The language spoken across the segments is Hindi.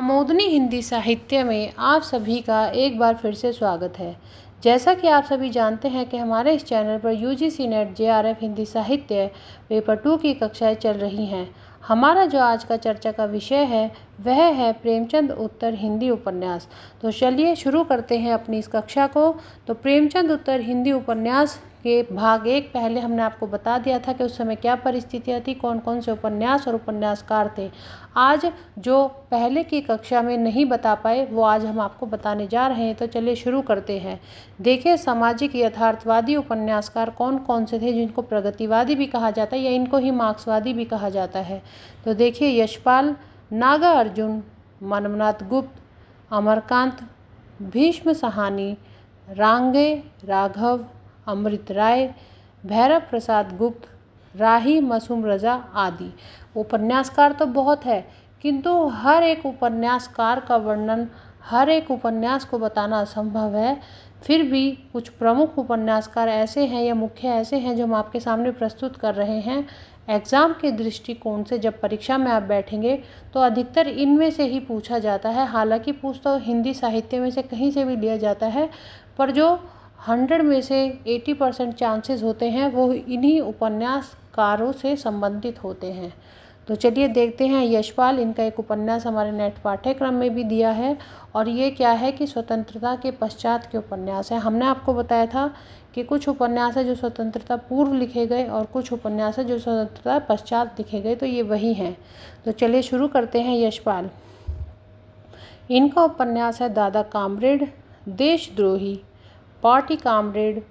आमोदनी हिंदी साहित्य में आप सभी का एक बार फिर से स्वागत है। जैसा कि आप सभी जानते हैं कि हमारे इस चैनल पर यूजीसी नेट जेआरएफ हिंदी साहित्य पेपर 2 की कक्षाएं चल रही हैं। हमारा जो आज का चर्चा का विषय है वह है प्रेमचंद उत्तर हिंदी उपन्यास। तो चलिए शुरू करते हैं अपनी इस कक्षा को। तो प्रेमचंद उत्तर हिंदी उपन्यास के भाग 1 पहले हमने आपको बता दिया था कि उस समय क्या परिस्थितियाँ थी, कौन कौन से उपन्यास और उपन्यासकार थे। आज जो पहले की कक्षा में नहीं बता पाए वो आज हम आपको बताने जा रहे हैं। तो चलिए शुरू करते हैं। देखिए, सामाजिक यथार्थवादी उपन्यासकार कौन कौन से थे जिनको प्रगतिवादी भी कहा जाता है या इनको ही मार्क्सवादी भी कहा जाता है। तो देखिए, यशपाल, नागार्जुन, मनमनाथ गुप्त, अमरकांत, भीष्म साहनी, रांगे राघव, अमृत राय, भैरव प्रसाद गुप्त, राही मासूम रजा आदि। उपन्यासकार तो बहुत है, किंतु हर एक उपन्यासकार का वर्णन, हर एक उपन्यास को बताना असंभव है। फिर भी कुछ प्रमुख उपन्यासकार ऐसे हैं या मुख्य ऐसे हैं जो हम आपके सामने प्रस्तुत कर रहे हैं। एग्ज़ाम के दृष्टिकोण से जब परीक्षा में आप बैठेंगे तो अधिकतर इनमें से ही पूछा जाता है। हालांकि पूछ तो हिंदी साहित्य में से कहीं से भी लिया जाता है, पर जो 100 में से 80% चांसेस होते हैं वो इन्हीं उपन्यासकारों से संबंधित होते हैं। तो चलिए देखते हैं यशपाल, इनका एक उपन्यास हमारे नेट पाठ्यक्रम में भी दिया है और ये क्या है कि स्वतंत्रता के पश्चात के उपन्यास है। हमने आपको बताया था कि कुछ उपन्यास है जो स्वतंत्रता पूर्व लिखे गए और कुछ उपन्यास है जो स्वतंत्रता पश्चात लिखे गए, तो ये वही हैं। तो चलिए शुरू करते हैं। यशपाल, इनका उपन्यास है दादा कामरेड, देशद्रोही, पार्टी कामरेड,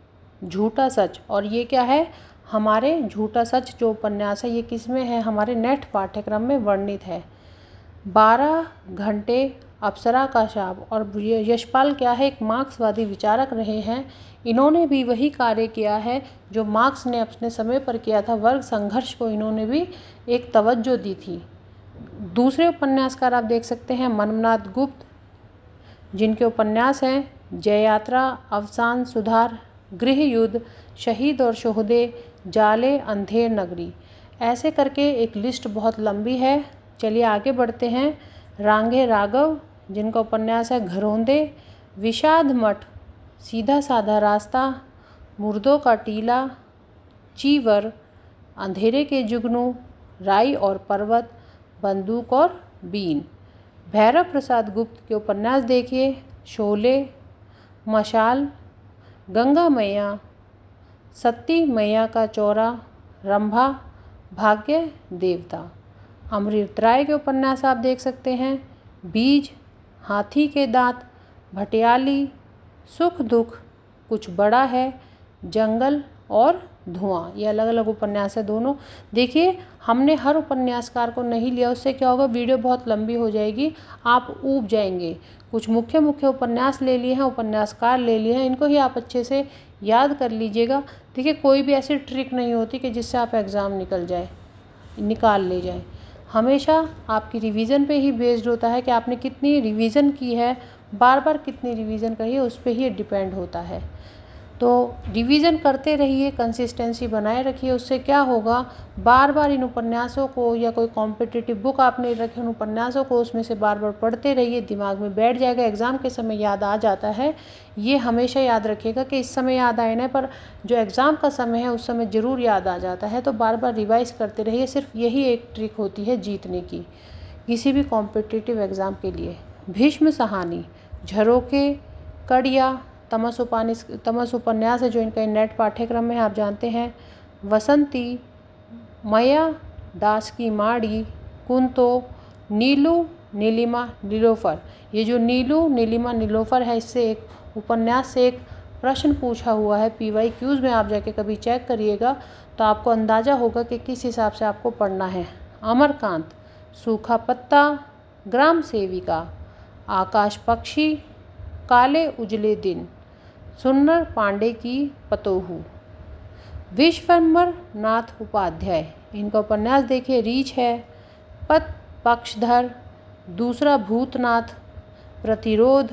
झूठा सच। और ये क्या है, हमारे झूठा सच जो उपन्यास है ये किस में है, हमारे नेट पाठ्यक्रम में वर्णित है। 12 घंटे, अप्सरा का शाप। और यशपाल क्या है, एक मार्क्सवादी विचारक रहे हैं। इन्होंने भी वही कार्य किया है जो मार्क्स ने अपने समय पर किया था। वर्ग संघर्ष को इन्होंने भी एक तवज्जो दी थी। दूसरे उपन्यासकार आप देख सकते हैं मनमनाथ गुप्त, जिनके उपन्यास हैं जय यात्रा, अवसान, सुधार, गृह युद्ध, शहीद और शोहदे, जाले, अंधेर नगरी। ऐसे करके एक लिस्ट बहुत लंबी है। चलिए आगे बढ़ते हैं। रांगे राघव, जिनका उपन्यास है घरौंदे, विषाद मठ, सीधा साधा रास्ता, मुर्दों का टीला, चीवर, अंधेरे के जुगनू, राई और पर्वत, बंदूक और बीन। भैरव प्रसाद गुप्त के उपन्यास देखिए, शोले, मशाल, गंगा मैया, सती मैया का चौरा, रंभा, भाग्य देवता। अमृत राय के उपन्यास आप देख सकते हैं बीज, हाथी के दांत, भटियाली, सुख दुख, कुछ बड़ा है, जंगल और धुआं। ये अलग अलग उपन्यास है दोनों। देखिए, हमने हर उपन्यासकार को नहीं लिया, उससे क्या होगा, वीडियो बहुत लंबी हो जाएगी, आप ऊब जाएंगे। कुछ मुख्य मुख्य उपन्यास ले लिए हैं, उपन्यासकार ले लिए हैं, इनको ही आप अच्छे से याद कर लीजिएगा। देखिए, कोई भी ऐसी ट्रिक नहीं होती कि जिससे आप एग्ज़ाम निकाल ले जाए। हमेशा आपकी रिवीजन पे ही बेस्ड होता है कि आपने कितनी रिवीजन की है, बार बार कितनी रिवीजन करी है, उस पर ही डिपेंड होता है। तो रिवीजन करते रहिए, कंसिस्टेंसी बनाए रखिए। उससे क्या होगा, बार बार इन उपन्यासों को या कोई कॉम्पिटिटिव बुक आपने रखे उन उपन्यासों को उसमें से बार बार पढ़ते रहिए, दिमाग में बैठ जाएगा, एग्ज़ाम के समय याद आ जाता है। ये हमेशा याद रखिएगा कि इस समय याद आए ना, पर जो एग्ज़ाम का समय है उस समय ज़रूर याद आ जाता है। तो बार बार रिवाइज करते रहिए। सिर्फ यही एक ट्रिक होती है जीतने की किसी भी कॉम्पिटिटिव एग्ज़ाम के लिए। भीष्म साहनी, झरोखे, कड़िया, तमस उपन्यास है जो इनका नेट पाठ्यक्रम में आप जानते हैं। वसंती, मया दास की माड़ी, कुंतो, नीलू, नीलिमा, नीलोफर। ये जो नीलू, नीलिमा, नीलोफर है, इससे एक उपन्यास से एक प्रश्न पूछा हुआ है। PYQs में आप जाके कभी चेक करिएगा तो आपको अंदाज़ा होगा कि किस हिसाब से आपको पढ़ना है। अमरकांत, सूखा पत्ता, ग्राम सेविका, आकाश पक्षी, काले उजले दिन, सुन्नर पांडे की पतोहू। विश्वम्भर नाथ उपाध्याय, इनका उपन्यास देखिए रीछ है, पक्षधर, दूसरा भूतनाथ, प्रतिरोध,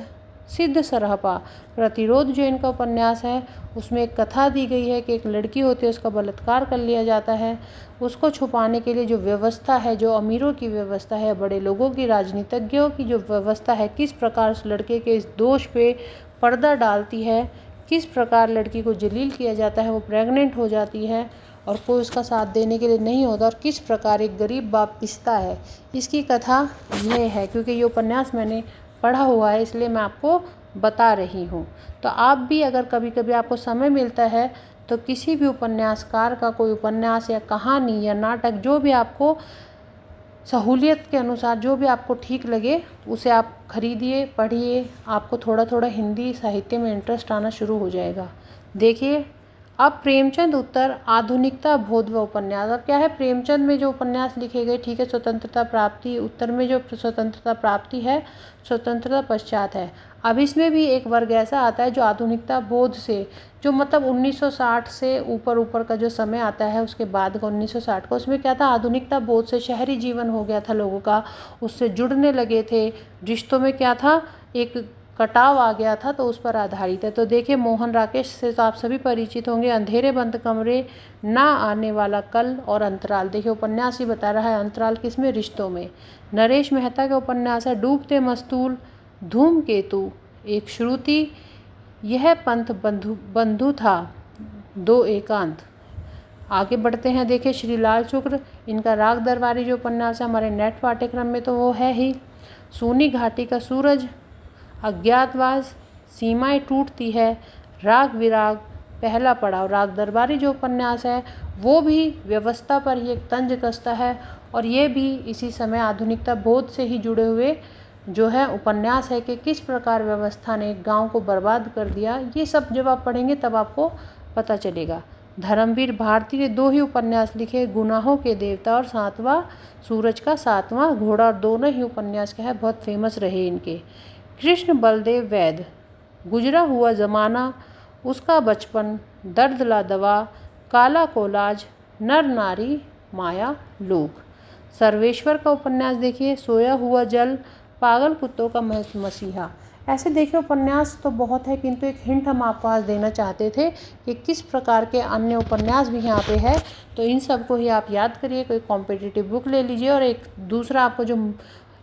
सिद्ध सरहपा प्रतिरोध जो इनका उपन्यास है, उसमें एक कथा दी गई है कि एक लड़की होती है, उसका बलात्कार कर लिया जाता है। उसको छुपाने के लिए जो व्यवस्था है, जो अमीरों की व्यवस्था है, बड़े लोगों की, राजनीतिज्ञों की जो व्यवस्था है, किस प्रकार उस लड़के के इस दोष पे पर्दा डालती है, किस प्रकार लड़की को जलील किया जाता है, वो प्रेग्नेंट हो जाती है और कोई उसका साथ देने के लिए नहीं होता, और किस प्रकार एक गरीब बाप पिसता है। इसकी कथा ये है। क्योंकि ये उपन्यास मैंने पढ़ा हुआ है, इसलिए मैं आपको बता रही हूँ। तो आप भी अगर कभी कभी आपको समय मिलता है तो किसी भी उपन्यासकार का कोई उपन्यास या कहानी या नाटक, जो भी आपको सहूलियत के अनुसार, जो भी आपको ठीक लगे, उसे आप खरीदिए, पढ़िए। आपको थोड़ा थोड़ा हिंदी साहित्य में इंटरेस्ट आना शुरू हो जाएगा। देखिए, अब प्रेमचंद उत्तर आधुनिकता बोध व उपन्यास। अब क्या है, प्रेमचंद में जो उपन्यास लिखे गए, ठीक है, स्वतंत्रता प्राप्ति, उत्तर में जो स्वतंत्रता प्राप्ति है, स्वतंत्रता पश्चात है। अब इसमें भी एक वर्ग ऐसा आता है जो आधुनिकता बोध से, जो मतलब 1960 से ऊपर का जो समय आता है, उसके बाद का 1960 का, उसमें क्या था, आधुनिकता बोध से शहरी जीवन हो गया था लोगों का, उससे जुड़ने लगे थे, रिश्तों में क्या था, एक कटाव आ गया था, तो उस पर आधारित है। तो देखिए, मोहन राकेश से तो आप सभी परिचित होंगे, अंधेरे बंद कमरे, ना आने वाला कल और अंतराल। देखिए, उपन्यास ही बता रहा है अंतराल किसमें, रिश्तों में। नरेश मेहता का उपन्यास है डूबते मस्तूल, धूमकेतु, एक श्रुति, यह पंथ बंधु था, दो एकांत। आगे बढ़ते हैं। देखिए, श्रीलाल शुक्र, इनका राग दरबारी जो उपन्यास है हमारे नेट पाठ्यक्रम में, तो वो है ही। सूनी घाटी का सूरज, अज्ञातवास, सीमाएं टूटती है, राग विराग, पहला पड़ाव। राग दरबारी जो उपन्यास है वो भी व्यवस्था पर ही एक तंज कसता है, और ये भी इसी समय आधुनिकता बोध से ही जुड़े हुए जो है उपन्यास है कि किस प्रकार व्यवस्था ने एक गांव को बर्बाद कर दिया। ये सब जब आप पढ़ेंगे तब आपको पता चलेगा। धर्मवीर भारती ने 2 ही उपन्यास लिखे, गुनाहों के देवता और सातवां सूरज का सातवां घोड़ा, और दोनों ही उपन्यास क्या है, बहुत फेमस रहे इनके। कृष्ण बलदेव वैद, गुजरा हुआ ज़माना, उसका बचपन, दर्द ला दवा, काला कोलाज, नर नारी, माया लोक। सर्वेश्वर का उपन्यास देखिए, सोया हुआ जल, पागल कुत्तों का मसीहा। ऐसे देखिए, उपन्यास तो बहुत है, किंतु एक हिंट हम आपको आज देना चाहते थे कि किस प्रकार के अन्य उपन्यास भी यहाँ पे है। तो इन सब को ही आप याद करिए, कोई कॉम्पिटिटिव बुक ले लीजिए। और एक दूसरा आपको जो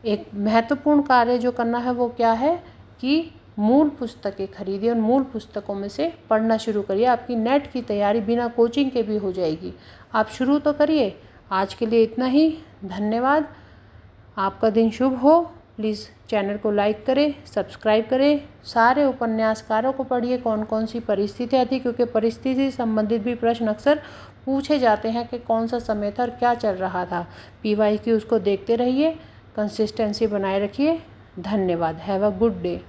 एक महत्वपूर्ण कार्य जो करना है वो क्या है कि मूल पुस्तकें खरीदिए और मूल पुस्तकों में से पढ़ना शुरू करिए। आपकी नेट की तैयारी बिना कोचिंग के भी हो जाएगी। आप शुरू तो करिए। आज के लिए इतना ही, धन्यवाद। आपका दिन शुभ हो। प्लीज़ चैनल को लाइक करें, सब्सक्राइब करें। सारे उपन्यासकारों को पढ़िए, कौन कौन सी परिस्थितियाँ थी, क्योंकि परिस्थिति संबंधित भी प्रश्न अक्सर पूछे जाते हैं कि कौन सा समय था और क्या चल रहा था। PYQ उसको देखते रहिए, कंसिस्टेंसी बनाए रखिए। धन्यवाद। Have a good day.